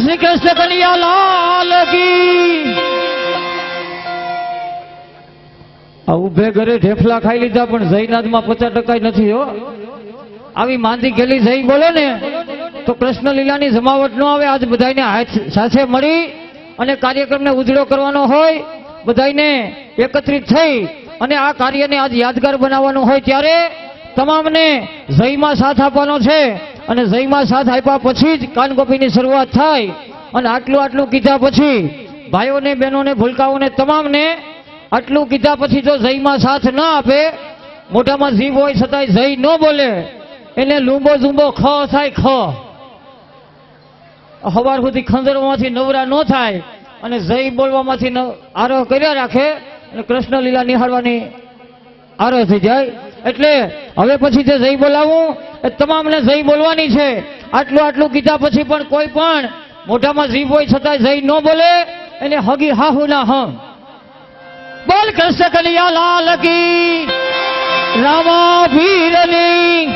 શ્રી કૃષ્ણ કનૈયા લાલ કી। આ ઉભે ઘરે ઢેફલા ખાઈ લીધા પણ જયનાથમાં 50% નથી હો। આવી માંદી ગેલી જઈ બોલે ને તો કૃષ્ણ લીલાની જમાવટ ન આવે। આજ બધાને હાથ સાથે મળી અને કાર્યક્રમને ઉજળો કરવાનો હોય, બધાને એકત્રિત થઈ અને આ કાર્યને આજ યાદગાર બનાવવાનું હોય ત્યારે તમામને જયમાં સાથ આપવાનો છે। અને જયમાં સાથ આપ્યા પછી જ કાનગોપીની શરૂઆત થાય। અને આટલું કીધા પછી ભાઈઓને બહેનોને ભૂલકાઓને તમામને આટલું કીધા પછી જો જયમાં સાથ ન આપે, મોઢામાં જીભ હોય છતાંય જય ન બોલે, એને લૂંબો ઝૂંબો ખ થાય ખ, સવાર સુધી ખંજરમાંથી નવરા ન થાય અને જય બોલવામાંથી આરોહ કર્યા રાખે અને કૃષ્ણ લીલા નિહાળવાની આરોહ થઈ જાય। એટલે હવે પછી જે જય બોલાવું એ તમામને જય બોલવાની છે। આટલું કીધા પછી પણ કોઈ પણ મોઢામાં જીભ હોય છતાંય જય ન બોલે, એને હગી હાહુ ના હમ। બોલ કૃષ્ણ કનૈયા લાલ કી, રામા વીરની,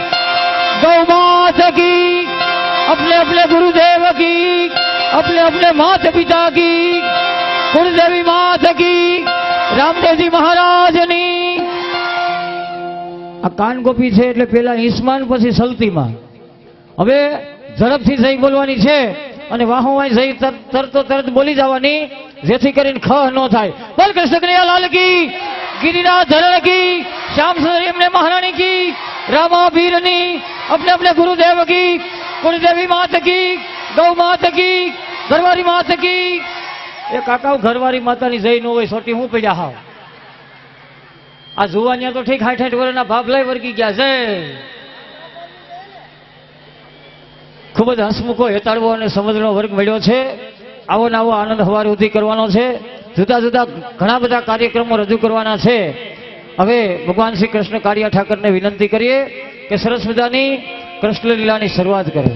गौ मात की, अपने अपने गुरुदेव की, अपने अपने माता पिता की, कुलदेवी मात की, रामदेवजी महाराजनी। આ કાનગોપી છે એટલે પેલા ઈસ્માન પછી સલતીમાં। હવે ઝડપથી જય બોલવાની છે અને વાહોમાં જય તરત બોલી જવાની, જેથી કરીને ખ ન થાય। બોલ કૃષ્ણ કનૈયા લાલ કી, गिरिराज धरण की, श्याम सुंदरी अपने महारानी की, रामा वीरनी, अपने अपने गुरुदेव की, कुलदेवी माता की, गौ माता की, घरवारी माता की। ये काका घरवारी माता ની જઈ ન હોય સોટી હું પડ્યા હાવ। આ જુવાનિયા તો ઠીક 60 વર્ષના ભાભલાય વર્ગી ગયા છે। ખૂબ જ હસમુખો હેતાળવો અને સમજણો વર્ગ મળ્યો છે। આવો ને આવો આનંદ હવાર સુધી કરવાનો છે। જુદા જુદા ઘણા બધા કાર્યક્રમો રજૂ કરવાના છે। હવે ભગવાન શ્રી કૃષ્ણ કાળિયા ઠાકરને વિનંતી કરીએ કે સરસ મજાની કૃષ્ણ લીલાની શરૂઆત કરે।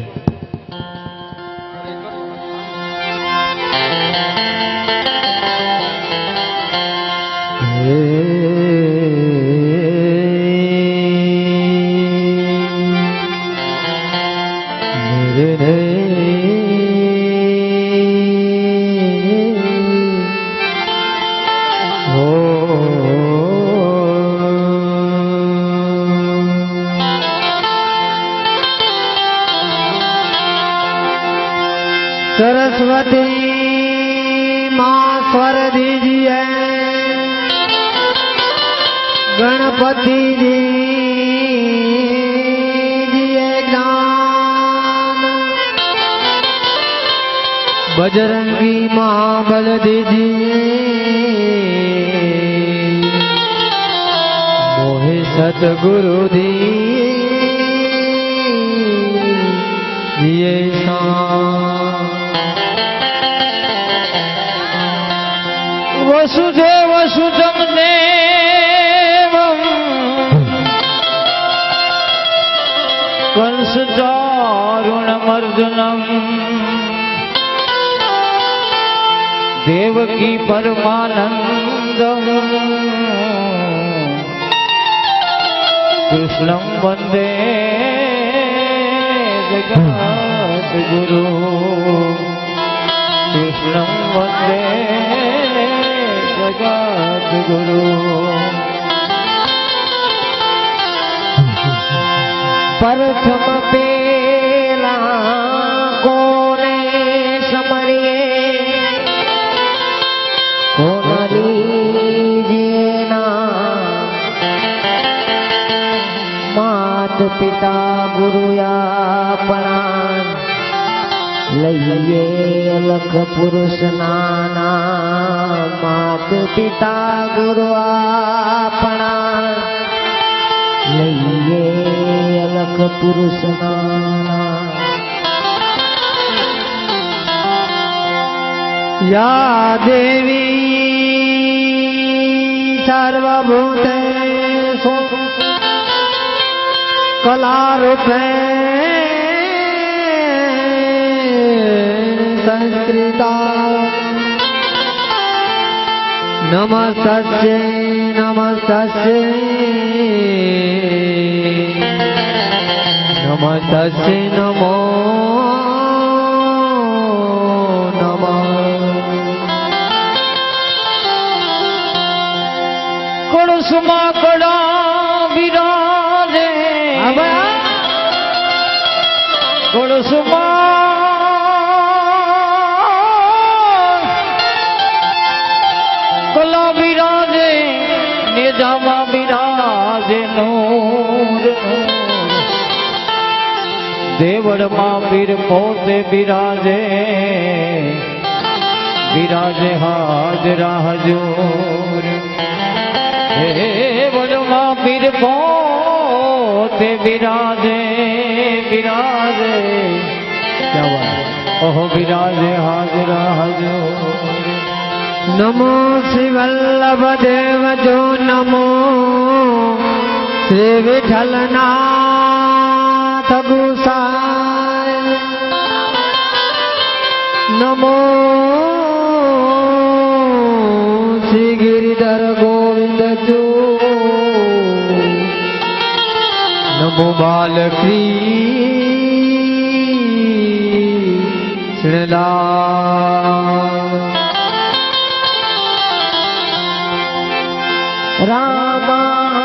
सरस्वती माँ स्वर दीजिए, गणपति दीजिए ज्ञान, बजरंगी माँ बल दीजिए, मोहे सतगुरु दीजिए शान। वसुदेव सुतं देवं कंसचारुणमर्दनं देवकी परमानन्दं कृष्णं वन्दे जगद्गुरु, कृष्णं वन्दे जगद्गुरु। प्रथम पेला कोने समरिए, कोन लीजिए ना, मात पिता गुरु अपना, लइए अलख पुरुष नाना, मात पिता गुरु अपना, लइए अलख पुरुष नाना। या देवी सर्वभूतेषु कलारूपे संस्कृता, नमस्तस्यै नमस्तस्यै नमस्तस्यै नमो કુસુમા કલા બિરાજે નેજામાં બિરાજે નૂર દેવળમાં પીર પોતે બિરાજે બિરાજે હાજરા હજૂર દેવળમાં પીર પોતે બિરાજે બિરાજે ક્યા વાત ઓહો બિરાજે હાજરા હજૂર નમો શ્રી વલ્લભ દેવ જો નમો શ્રી વિઠ્ઠલનાથ ગુસાય નમો શ્રી ગિરિધર ગોવિંદ જો નમો બાલકૃષ્ણલાલ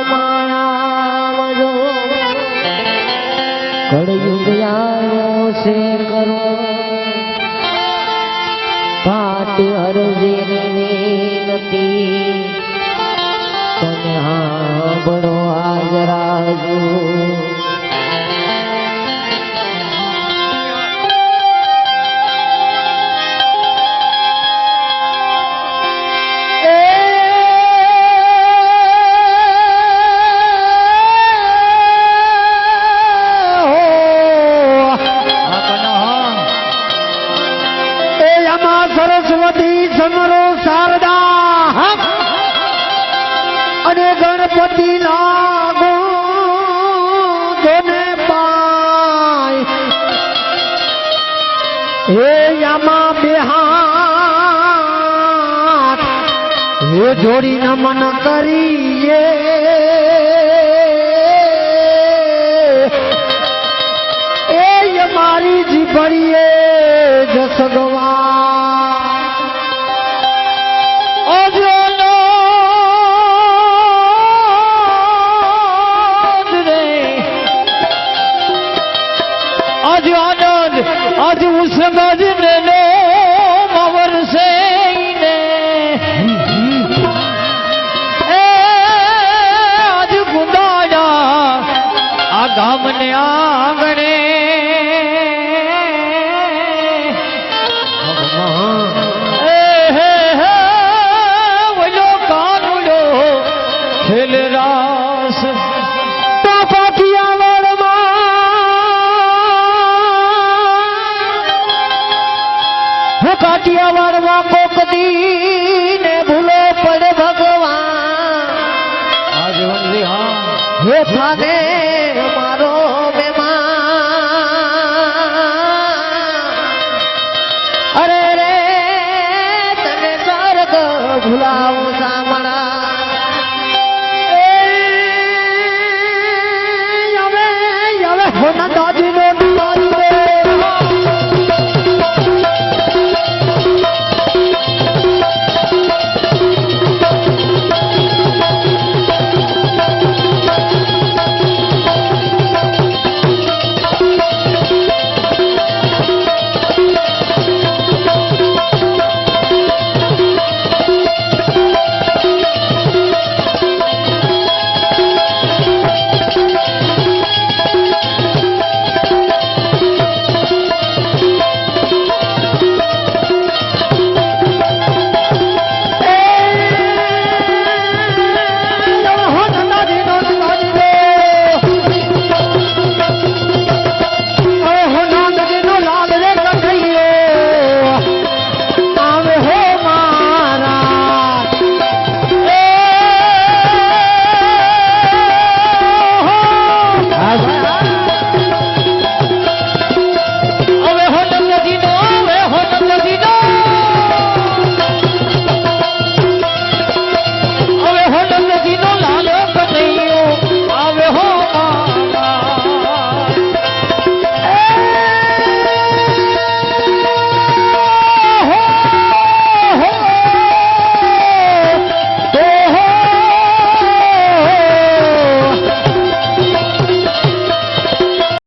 રામાવજો કળયુગ આવ્યો છે કરો પાટી હરજી વિનતી તમે સાંભળો હાજરાજો સરસ્વતી સમરો શારદા અને ગણપતિ લાગો જોને પાય હે યામા બેહાથ હે જોડી નમન કરીએ એ મારી જીભડીએ જસ ગવા आज उस गजने नो मवर से ने आज गुंदाया आ गाम ने आंगणे वो कानुडो खेल रास तो पाकिया काटियावाड़ कोक दी ने भूलो पड़े भगवान आज वंदे हाँ हे थाने मारो मेहमान अरे रे तने स्वर्ग भुलाओ सा